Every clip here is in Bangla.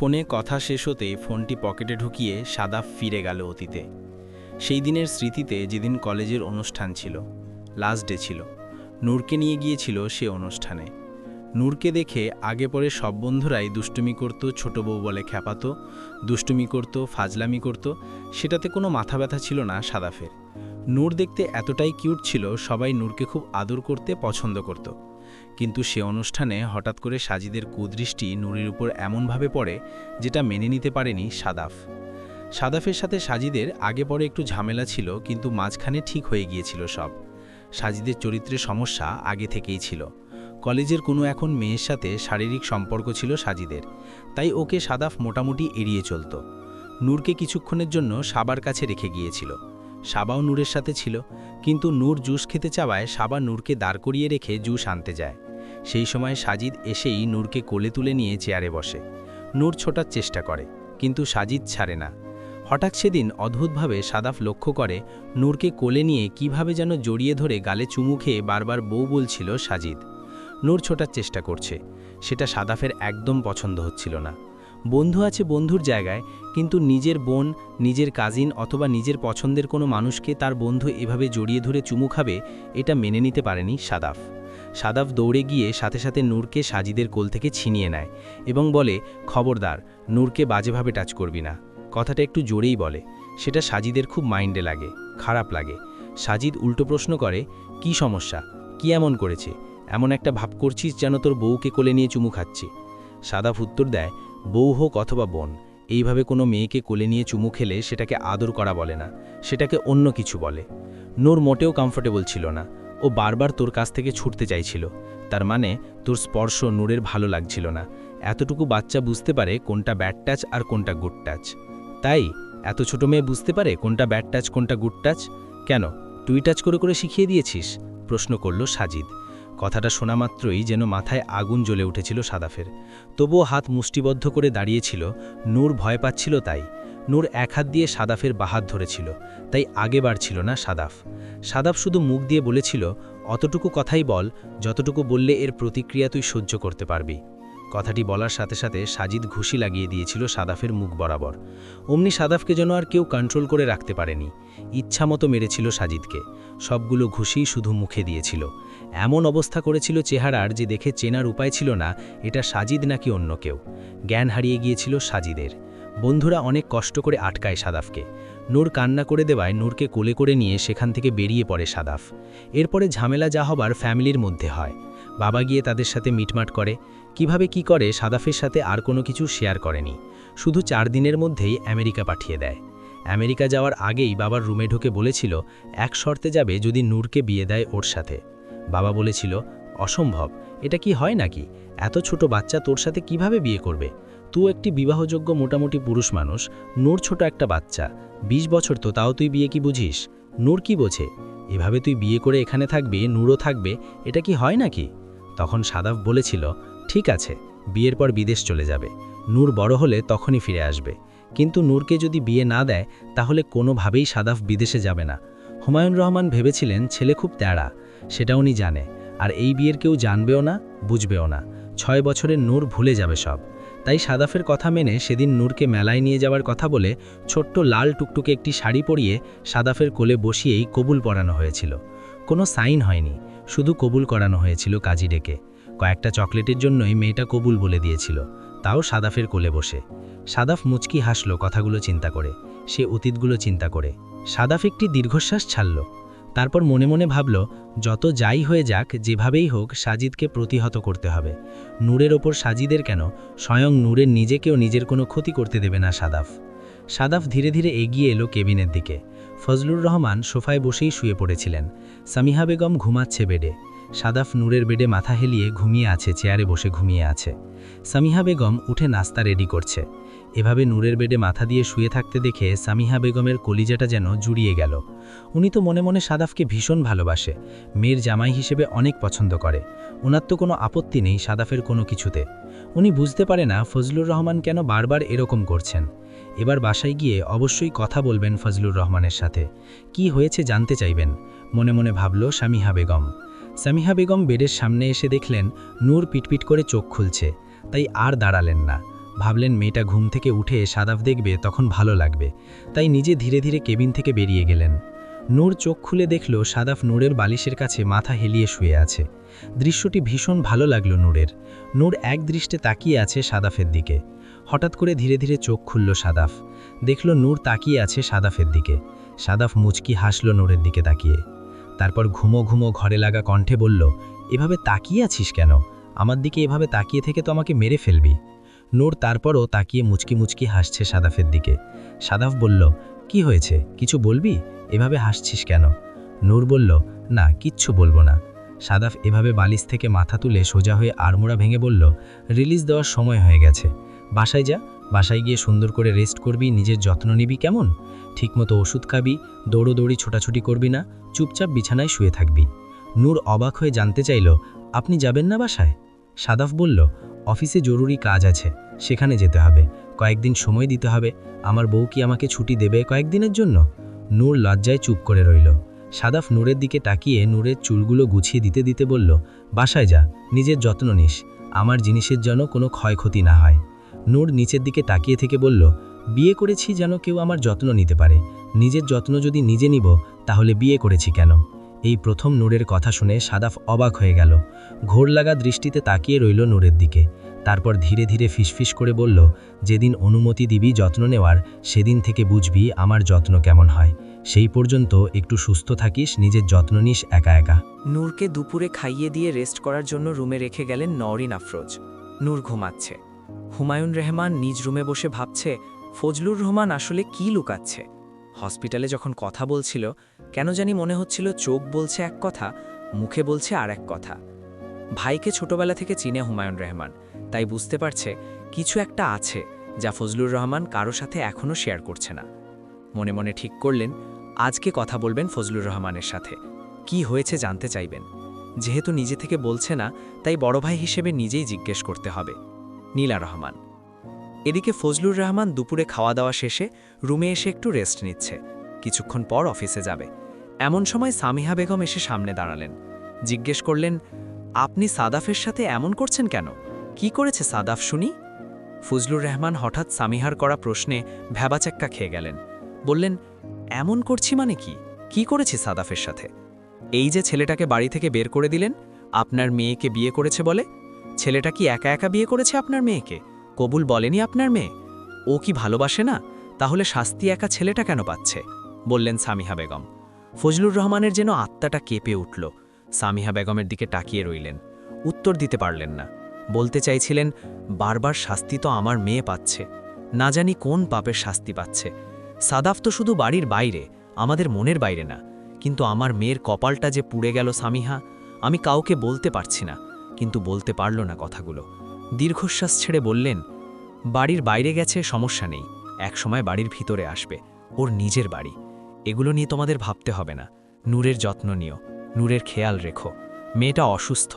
ফোনে কথা শেষ হতেই ফোনটি পকেটে ঢুকিয়ে সাদাফ ফিরে গেল অতীতে। সেই দিনের স্মৃতিতে, যেদিন কলেজের অনুষ্ঠান ছিল, লাস্ট ডে ছিল। নূরকে নিয়ে গিয়েছিল সে অনুষ্ঠানে। নূরকে দেখে আগে পরে সব বন্ধুরাই দুষ্টুমি করত, ছোট বউ বলে খ্যাপাতো, দুষ্টুমি করত, ফাজলামি করত। সেটাতে কোনো মাথা ব্যথা ছিল না সাদাফের। নূর দেখতে এতটাই কিউট ছিল, সবাই নূরকে খুব আদর করতে পছন্দ করত। কিন্তু সে অনুষ্ঠানে হঠাৎ করে সাজিদের কুদৃষ্টি নূরের উপর এমনভাবে পড়ে, যেটা মেনে নিতে পারেনি সাদাফ। সাদাফের সাথে সাজিদের আগে পরে একটু ঝামেলা ছিল, কিন্তু মাঝখানে ঠিক হয়ে গিয়েছিল সব। সাজিদের চরিত্রের সমস্যা আগে থেকেই ছিল। কলেজের কোনো এখন মেয়ের সাথে শারীরিক সম্পর্ক ছিল সাজিদের, তাই ওকে সাদাফ মোটামুটি এড়িয়ে চলত। নূরকে কিছুক্ষণের জন্য সাবার কাছে রেখে গিয়েছিল। সাবাও নূরের সাথে ছিল, কিন্তু নূর জুস খেতে চাওয়ায় সাবা নূরকে দাঁড় করিয়ে রেখে জুস আনতে যায়। সেই সময় সাজিদ এসেই নূরকে কোলে তুলে নিয়ে চেয়ারে বসে। নূর ছোটার চেষ্টা করে, কিন্তু সাজিদ ছাড়ে না। হঠাৎ সেদিন অদ্ভুতভাবে সাদাফ লক্ষ্য করে নূরকে কোলে নিয়ে কিভাবে যেন জড়িয়ে ধরে গালে চুমু খেয়ে বারবার বউ বলছিল সাজিদ। নূর ছোটার চেষ্টা করছে, সেটা সাদাফের একদম পছন্দ হচ্ছিল না। বন্ধু আছে বন্ধুর জায়গায়, কিন্তু নিজের বোন, নিজের কাজিন অথবা নিজের পছন্দের কোনো মানুষকে তার বন্ধু এভাবে জড়িয়ে ধরে চুমু খাবে, এটা মেনে নিতে পারেনি সাদাফ। সাদাফ দৌড়ে গিয়ে সাথে সাথে নূরকে সাজিদের কোল থেকে ছিনিয়ে নেয় এবং বলে, খবরদার, নূরকে বাজেভাবে টাচ করবি না। কথাটা একটু জোরেই বলে। সেটা সাজিদের খুব মাইন্ডে লাগে, খারাপ লাগে। সাজিদ উল্টো প্রশ্ন করে, কি সমস্যা, কি এমন করেছে, এমন একটা ভাব করছিস যেন তোর বউকে কোলে নিয়ে চুমু খাচ্ছি। সাদাফ উত্তর দেয়, বউ হোক অথবা বোন, এইভাবে কোনো মেয়েকে কোলে নিয়ে চুমু খেলে সেটাকে আদর করা বলে না, সেটাকে অন্য কিছু বলে। নূর মোটেও কমফোর্টেবল ছিল না। ও বারবার তোর কাছ থেকে ছুটতে চাইছিল। তার মানে তোর স্পর্শ নূরের ভালো লাগছিল না। এতটুকু বাচ্চা বুঝতে পারে কোনটা ব্যাড টাচ আর কোনটা গুড টাচ। তাই এত ছোট মেয়ে বুঝতে পারে কোনটা ব্যাড টাচ কোনটা গুড টাচ? কেন, তুই টাচ করে করে শিখিয়ে দিয়েছিস? প্রশ্ন করল সাজিদ। কথাটা শোনা মাত্রই যেন মাথায় আগুন জ্বলে উঠেছিল সাদাফের। তবুও হাত মুষ্টিবদ্ধ করে দাঁড়িয়েছিল। নূর ভয় পাচ্ছিল তাই। নূর এক হাত দিয়ে সাদাফের বাহাত ধরেছিল, তাই আগে বাড়ছিল না সাদাফ। সাদাফ শুধু মুখ দিয়ে বলেছিল, অতটুকু কথাই বল যতটুকু বললে এর প্রতিক্রিয়া তুই সহ্য করতে পারবি। কথাটি বলার সাথে সাথে সাজিদ ঘুষি লাগিয়ে দিয়েছিল সাদাফের মুখ বরাবর। অমনি সাদাফকে যেন আর কেউ কন্ট্রোল করে রাখতে পারেনি। ইচ্ছামতো মেরেছিল সাজিদকে। সবগুলো ঘুষি শুধু মুখে দিয়েছিল। এমন অবস্থা করেছিল চেহারার যে দেখে চেনার উপায় ছিল না এটা সাজিদ নাকি অন্য কেউ। জ্ঞান হারিয়ে গিয়েছিল সাজিদের। বন্ধুরা অনেক কষ্ট করে আটকায় সাদাফকে। নূর কান্না করে দেওয়ায় নূরকে কোলে করে নিয়ে সেখান থেকে বেরিয়ে পড়ে সাদাফ। এরপরে ঝামেলা যা হবার ফ্যামিলির মধ্যে হয়। বাবা গিয়ে তাদের সাথে মিটমাট করে। কিভাবে কি করে সাদাফের সাথে আর কোনো কিছু শেয়ার করেনি। শুধু 4 দিনের মধ্যেই আমেরিকা পাঠিয়ে দেয়। আমেরিকা যাওয়ার আগেই বাবার রুমে ঢুকে বলেছিল এক শর্তে যাবে, যদি নূরকে বিয়ে দেয় ওর সাথে। বাবা বলেছিল, অসম্ভব, এটা কি হয় নাকি? এত ছোট বাচ্চা তোর সাথে কিভাবে বিয়ে করবে? তুই একটি বিবাহযোগ্য মোটামুটি পুরুষ মানুষ, নূর ছোট একটা বাচ্চা, 20 বছর তো, তাও তুই বিয়ে কি বুঝিস? নূর কি বোঝে? এভাবে তুই বিয়ে করে এখানে থাকবে, নূরও থাকবে, এটা কি হয় নাকি? তখন সাদাফ বলেছিল, ঠিক আছে, বিয়ের পর বিদেশ চলে যাবে, নূর বড় হলে তখনই ফিরে আসবে। কিন্তু নূরকে যদি বিয়ে না দেয় তাহলে কোনোভাবেই সাদাফ বিদেশে যাবে না। হুমায়ুন রহমান ভেবেছিলেন ছেলে খুব তেড়া, সেটা উনি জানে, আর এই বিয়ের কেউ জানবেও না, বুঝবেও না। 6 বছরের নূর ভুলে যাবে সব। তাই সাদাফের কথা মেনে সেদিন নূরকে মেলায় নিয়ে যাওয়ার কথা বলে ছোট্ট লাল টুকটুকে একটি শাড়ি পরিয়ে সাদাফের কোলে বসিয়েই কবুল পরানো হয়েছিল। কোনো সাইন হয়নি, শুধু কবুল করানো হয়েছিল কাজী ডেকে। কয়েকটা চকলেটের জন্যই মেয়েটা কবুল বলে দিয়েছিল, তাও সাদাফের কোলে বসে। সাদাফ মুচকি হাসল কথাগুলো চিন্তা করে, সে অতীতগুলো চিন্তা করে। সাদাফ একটি দীর্ঘশ্বাস ছাড়ল। তারপর মনে মনে ভাবল, যত যাই হয়ে যাক, যেভাবেই হোক সাজিদকে প্রতিহত করতে হবে। নূরের ওপর সাজিদের কেন, স্বয়ং নূরের নিজেকেও নিজের কোনো ক্ষতি করতে দেবে না সাদাফ। সাদাফ ধীরে ধীরে এগিয়ে এলো কেবিনের দিকে। ফজলুর রহমান সোফায় বসেই শুয়ে পড়েছিলেন। সামিহা বেগম ঘুমাচ্ছে বেডে। সাদাফ নূরের বেডে মাথা হেলিয়ে ঘুমিয়ে আছে, চেয়ারে বসে ঘুমিয়ে আছে। সামিহা বেগম উঠে নাস্তা রেডি করছে। এভাবে নূরের বেডে মাথা দিয়ে শুয়ে থাকতে দেখে সামিহা বেগমের কলিজাটা যেন জুড়িয়ে গেল। উনি তো মনে মনে সাদাফকে ভীষণ ভালোবাসে, মেয়ের জামাই হিসেবে অনেক পছন্দ করে। ওনার তো কোনো আপত্তি নেই সাদাফের কোনো কিছুতে। উনি বুঝতে পারে না ফজলুর রহমান কেন বারবার এরকম করছেন। এবার বাসায় গিয়ে অবশ্যই কথা বলবেন ফজলুর রহমানের সাথে, কি হয়েছে জানতে চাইবেন, মনে মনে ভাবল সামিহা বেগম। সামিহা বেগম বেডের সামনে এসে দেখলেন নূর পিটপিট করে চোখ খুলছে, তাই আর দাঁড়ালেন না। ভাবলেন মেয়েটা ঘুম থেকে উঠে সাদাফ দেখবে তখন ভালো লাগবে, তাই নিজে ধীরে ধীরে কেবিন থেকে বেরিয়ে গেলেন। নূর চোখ খুলে দেখল সাদাফ নূরের বালিশের কাছে মাথা হেলিয়ে শুয়ে আছে। দৃশ্যটি ভীষণ ভালো লাগলো নূরের। নূর এক দৃষ্টে তাকিয়ে আছে সাদাফের দিকে। হঠাৎ করে ধীরে ধীরে চোখ খুলল সাদাফ। দেখল নূর তাকিয়ে আছে সাদাফের দিকে। সাদাফ মুচকি হাসল নূরের দিকে তাকিয়ে। তারপর ঘুমো ঘুমো ঘরে লাগা কণ্ঠে বলল, এভাবে তাকিয়ে আছিস কেন? আমার দিকে এভাবে তাকিয়ে থেকে তো আমাকে মেরে ফেলবি। নূর তারপরও তাকিয়ে মুচকি মুচকি হাসছে সাদাফের দিকে। সাদাফ বলল, কি হয়েছে, কিছু বলবি? এভাবে হাসছিস কেন? নূর বলল, না কিচ্ছু বলবো না। সাদাফ এভাবে বালিশ থেকে মাথা তুলে সোজা হয়ে আড়মোড়া ভেঙে বলল, রিলিজ দেওয়ার সময় হয়ে গেছে। বাসায় যা, বাসায় গিয়ে সুন্দর করে রেস্ট করবি, নিজের যত্ন নিবি, কেমন? ঠিকমতো ওষুধ খাবি, দৌড়োদৌড়ি ছোটাছুটি করবি না, চুপচাপ বিছানায় শুয়ে থাকবি। নূর অবাক হয়ে জানতে চাইল, আপনি যাবেন না বাসায়? সাদাফ বলল, অফিসে জরুরি কাজ আছে, সেখানে যেতে হবে, কয়েকদিন সময় দিতে হবে। আমার বউ কি আমাকে ছুটি দেবে কয়েকদিনের জন্য? নূর লজ্জায় চুপ করে রইল। সাদাফ নূরের দিকে তাকিয়ে নূরের চুলগুলো গুছিয়ে দিতে দিতে বলল, বাসায় যা, নিজের যত্ন নিস, আমার জিনিসের যেন কোনো ক্ষয়ক্ষতি না হয়। নূর নিচের দিকে তাকিয়ে থেকে বলল, বিয়ে করেছি যেন কেউ আমার যত্ন নিতে পারে, নিজের যত্ন যদি নিজে নিব তাহলে বিয়ে করেছি কেন? এই প্রথম নূরের কথা শুনে সাদাফ অবাক হয়ে গেল। ঘোর লাগা দৃষ্টিতে তাকিয়ে রইল নূরের দিকে। তারপর ধীরে ধীরে ফিসফিস করে বলল, যেদিন অনুমতি দিবি যত্ন নেওয়ার, সেদিন থেকে বুঝবি আমার যত্ন কেমন হয়। সেই পর্যন্ত একটু সুস্থ থাকিস, নিজের যত্ন নিস একা একা। নূরকে দুপুরে খাইয়ে দিয়ে রেস্ট করার জন্য রুমে রেখে গেলেন নওরিন আফরোজ। নূর ঘুমাচ্ছে। হুমায়ুন রহমান নিজ রুমে বসে ভাবছে, ফজলুর রহমান আসলে কি লুকাচ্ছে। হসপিটালে যখন কথা বলছিল, কেন জানি মনে হচ্ছিল চোখ বলছে এক কথা, মুখে বলছে আর এক কথা। ভাইকে ছোটবেলা থেকে চিনে হুমায়ুন রহমান, তাই বুঝতে পারছে কিছু একটা আছে যা ফজলুর রহমান কারো সাথে এখনও শেয়ার করছে না। মনে মনে ঠিক করলেন আজকে কথা বলবেন ফজলুর রহমানের সাথে, কি হয়েছে জানতে চাইবেন। যেহেতু নিজে থেকে বলছে না, তাই বড় ভাই হিসেবে নিজেই জিজ্ঞেস করতে হবে। নীলা রহমান। এদিকে ফজলুর রহমান দুপুরে খাওয়া দাওয়া শেষে রুমে এসে একটু রেস্ট নিচ্ছে, কিছুক্ষণ পর অফিসে যাবে। এমন সময় সামিহা বেগম এসে সামনে দাঁড়ালেন। জিজ্ঞেস করলেন, আপনি সাদাফের সাথে এমন করছেন কেন? কি করেছে সাদাফ শুনি? ফজলুর রহমান হঠাৎ সামিহার করা প্রশ্নে ভ্যাবাচাক্কা খেয়ে গেলেন। বললেন, এমন করছি মানে কি? কি করেছি সাদাফের সাথে? এই যে ছেলেটাকে বাড়ি থেকে বের করে দিলেন, আপনার মেয়েকে বিয়ে করেছে বলে। ছেলেটা কি একা একা বিয়ে করেছে আপনার মেয়েকে? কবুল বলেনি আপনার মেয়ে? ও কি ভালোবাসে না? তাহলে শাস্তি একা ছেলেটা কেন পাচ্ছে? বললেন সামিহা বেগম। ফজলুর রহমানের যেন আত্মাটা কেঁপে উঠল। সামিহা বেগমের দিকে তাকিয়ে রইলেন, উত্তর দিতে পারলেন না। বলতে চাইছিলেন, বারবার শাস্তি তো আমার মেয়ে পাচ্ছে, না জানি কোন পাপের শাস্তি পাচ্ছে। সাদাফ তো শুধু বাড়ির বাইরে, আমাদের মনের বাইরে না, কিন্তু আমার মেয়ের কপালটা যে পুড়ে গেল সামিহা, আমি কাউকে বলতে পারছি না। কিন্তু বলতে পারল না কথাগুলো। দীর্ঘশ্বাস ছেড়ে বললেন, বাড়ির বাইরে গেছে সমস্যা নেই, একসময় বাড়ির ভিতরে আসবে, ওর নিজের বাড়ি। এগুলো নিয়ে তোমাদের ভাবতে হবে না। নূরের যত্ন নিও, নূরের খেয়াল রেখো। মেয়েটা অসুস্থ,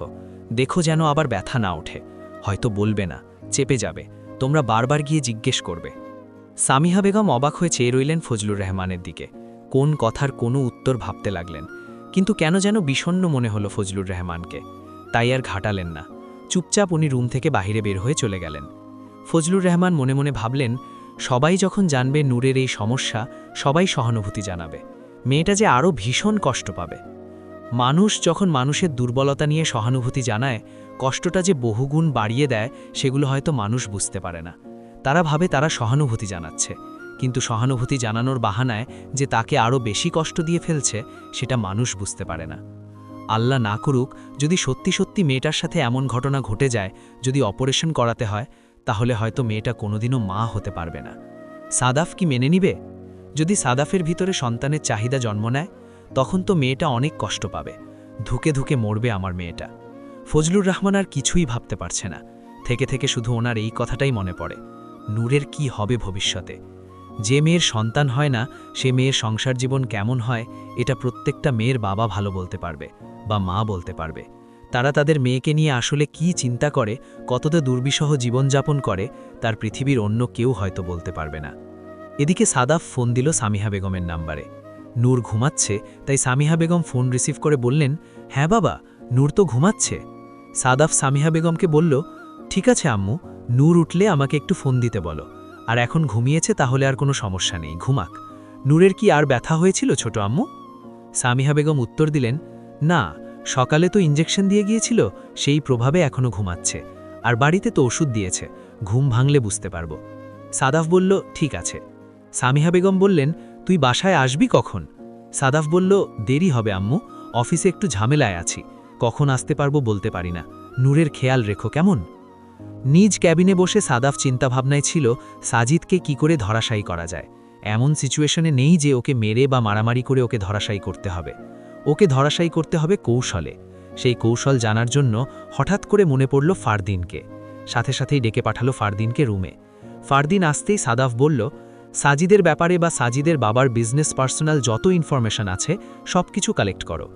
দেখো যেন আবার ব্যথা না ওঠে। হয়তো বলবে না, চেপে যাবে, তোমরা বারবার গিয়ে জিজ্ঞেস করবে। সামিহা বেগম অবাক হয়ে চেয়ে রইলেন ফজলুর রহমানের দিকে। কোন কথার কোনো উত্তর ভাবতে লাগলেন, কিন্তু কেন যেন বিষণ্ণ মনে হলো ফজলুর রহমানকে। তাই আর ঘাটালেন না, চুপচাপ উনি রুম থেকে বাহিরে বের হয়ে চলে গেলেন। ফজলুর রহমান মনে মনে ভাবলেন, সবাই যখন জানবে নূরের এই সমস্যা, সবাই সহানুভূতি জানাবে, মেয়েটা যে আরও ভীষণ কষ্ট পাবে। মানুষ যখন মানুষের দুর্বলতা নিয়ে সহানুভূতি জানায়, কষ্টটা যে বহুগুণ বাড়িয়ে দেয়, সেগুলো হয়তো মানুষ বুঝতে পারে না। তারা ভাবে তারা সহানুভূতি জানাচ্ছে, কিন্তু সহানুভূতি জানানোর বাহানায় যে তাকে আরও বেশি কষ্ট দিয়ে ফেলছে, সেটা মানুষ বুঝতে পারে না। আল্লাহ না করুক, যদি সত্যি সত্যি মেয়েটার সাথে এমন ঘটনা ঘটে যায়, যদি অপারেশন করাতে হয়, তাহলে হয়তো মেয়েটা কোনোদিনও মা হতে পারবে না। সাদাফ কি মেনে নিবে? যদি সাদাফের ভিতরে সন্তানের চাহিদা জন্ম নেয়, তখন তো মেয়েটা অনেক কষ্ট পাবে, ধুকে ধুকে মরবে আমার মেয়েটা। ফজলুর রহমান আর কিছুই ভাবতে পারছে না, থেকে থেকে শুধু ওনার এই কথাটাই মনে পড়ে, নূরের কি হবে ভবিষ্যতে। যে মেয়ের সন্তান হয় না, সে মেয়ের সংসার জীবন কেমন হয়, এটা প্রত্যেকটা মেয়ের বাবা ভালো বলতে পারবে, বা মা বলতে পারবে। তারা তাদের মেয়েকে নিয়ে আসলে কি চিন্তা করে, কতটা দুর্বিষহ জীবনযাপন করে, তার পৃথিবীর অন্য কেউ হয়তো বলতে পারবে না। এদিকে সাদাফ ফোন দিল সামিহা বেগমের নাম্বারে। নূর ঘুমাচ্ছে, তাই সামিহা বেগম ফোন রিসিভ করে বললেন, হ্যাঁ বাবা, নূর তো ঘুমাচ্ছে। সাদাফ সামিহা বেগমকে বলল, ঠিক আছে আম্মু, নূর উঠলে আমাকে একটু ফোন দিতে বলো, আর এখন ঘুমিয়েছে তাহলে আর কোনো সমস্যা নেই, ঘুমাক। নূরের কি আর ব্যথা হয়েছিল ছোট আম্মু? সামিহা বেগম উত্তর দিলেন, না, সকালে তো ইঞ্জেকশন দিয়ে গিয়েছিল, সেই প্রভাবে এখনো ঘুমাচ্ছে, আর বাড়িতে তো ওষুধ দিয়েছে, ঘুম ভাঙলে বুঝতে পারবো। সাদাফ বলল, ঠিক আছে। সামিহা বেগম বললেন, তুই বাসায় আসবি কখন? সাদাফ বলল, দেরি হবে আম্মু, অফিসে একটু ঝামেলায় আছি, কখন আসতে পারবো বলতে পারি না, নূরের খেয়াল রেখো কেমন? নিজ ক্যাবিনে বসে সাদাফ চিন্তাভাবনায় ছিল সাজিদকে কি করে ধরাশায়ী করা যায়। এমন সিচুয়েশনে নেই যে ওকে মেরে বা মারামারি করে ওকে ধরাশায়ী করতে হবে, ওকে ধরাশায়ী করতে হবে কৌশলে। সেই কৌশল জানার জন্য হঠাৎ করে মনে পড়ল ফারদিনকে। সাথে সাথেই ডেকে পাঠালো ফারদিনকে রুমে। ফারদিন আসতেই সাদাফ বলল, সাজিদের ব্যাপারে বা সাজিদের বাবার বিজনেস পার্সোনাল যত ইনফরমেশন আছে সব কিছু কালেক্ট করো।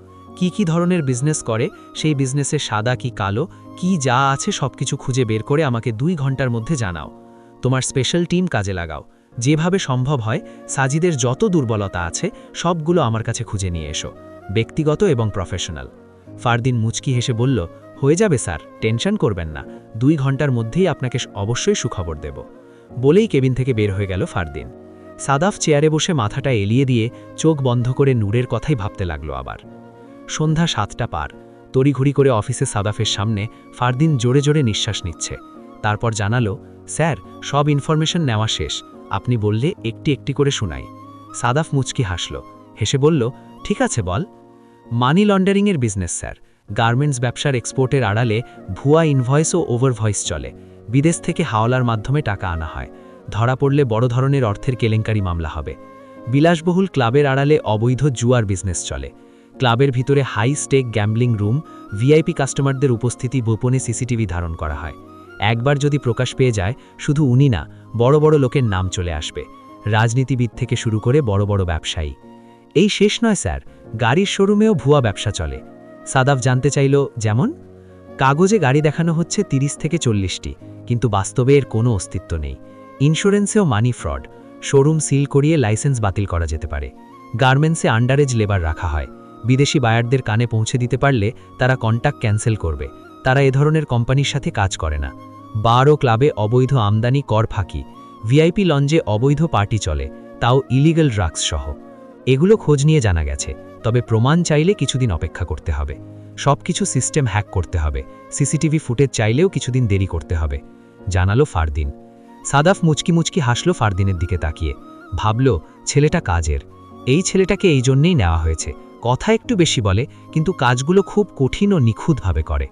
কি ধরনের বিজনেস করে, সেই বিজনেসে সাদা কি কালো, কি যা আছে সবকিছু খুঁজে বের করে আমাকে 2 ঘন্টার মধ্যে জানাও। তোমার স্পেশাল টিম কাজে লাগাও, যেভাবে সম্ভব হয় সাজিদের যত দুর্বলতা আছে সবগুলো আমার কাছে খুঁজে নিয়ে এসো, ব্যক্তিগত এবং প্রফেশনাল। ফারদিন মুচকি হেসে বলল, হয়ে যাবে স্যার, টেনশন করবেন না, 2 ঘন্টার মধ্যেই আপনাকে অবশ্যই সুখবর দেব। বলেই কেবিন থেকে বের হয়ে গেল ফারদিন। সাদাফ চেয়ারে বসে মাথাটা এলিয়ে দিয়ে চোখ বন্ধ করে নূরের কথাই ভাবতে লাগলো। আবার সন্ধ্যা 7টা পার, তড়িঘড়ি করে অফিসে সাদাফের সামনে ফারদিন জোরে জোরে নিঃশ্বাস নিচ্ছে। তারপর জানালো, স্যার, সব ইনফরমেশন নেওয়া শেষ, আপনি বললে একটি একটি করে শোনাই। সাদাফ মুচকি হাসল, হেসে বলল, ঠিক আছে বল। মানি লন্ডারিংয়ের বিজনেস স্যার, গার্মেন্টস ব্যবসার এক্সপোর্টের আড়ালে ভুয়া ইনভয়েস ও ওভারভয়েস চলে, বিদেশ থেকে হাওলার মাধ্যমে টাকা আনা হয়, ধরা পড়লে বড় ধরনের অর্থের কেলেঙ্কারি মামলা হবে। বিলাসবহুল ক্লাবের আড়ালে অবৈধ জুয়ার বিজনেস চলে, ক্লাবের ভিতরে high stake gambling room, VIP কাস্টমারদের উপস্থিতি গোপনে সিসিটিভি ধারণ করা হয়। একবার যদি প্রকাশ পেয়ে যায়, শুধু উনি না, বড় বড় লোকের নাম চলে আসবে, রাজনীতিবিদ থেকে শুরু করে বড় বড় ব্যবসায়ী। এই শেষ নয় স্যার, গাড়ির শোরুমেও ভুয়া ব্যবসা চলে। সাদাফ জানতে চাইল, যেমন? কাগজে গাড়ি দেখানো হচ্ছে 30 থেকে 40টি, কিন্তু বাস্তবে এর কোনো অস্তিত্ব নেই। ইন্স্যুরেন্সেও মানি ফ্রড, শোরুম সিল করিয়ে লাইসেন্স বাতিল করা যেতে পারে। গার্মেন্টসে আন্ডারেজ লেবার রাখা হয়, বিদেশি বায়ারদের কানে পৌঁছে দিতে পারলে তারা কন্ট্রাক্ট ক্যান্সেল করবে, তারা এ ধরনের কোম্পানির সাথে কাজ করে না। বার ও ক্লাবে অবৈধ আমদানি কর ফাঁকি, ভিআইপি লঞ্জে অবৈধ পার্টি চলে, তাও ইলিগাল ড্রাগস সহ। এগুলো খোঁজ নিয়ে জানা গেছে, তবে প্রমাণ চাইলে কিছুদিন অপেক্ষা করতে হবে। সবকিছু সিস্টেম হ্যাক করতে হবে, সিসিটিভি ফুটেজ চাইলেও কিছুদিন দেরি করতে হবে, জানালো ফারদিন। সাদাফ মুচকি মুচকি হাসল ফারদিনের দিকে তাকিয়ে, ভাবল, ছেলেটা কাজের। এই ছেলেটাকে এই জন্যেই নেওয়া হয়েছে, কথা একটু বেশি বলে, কিন্তু কাজগুলো খুব কঠিন ও নিখুঁতভাবে করে।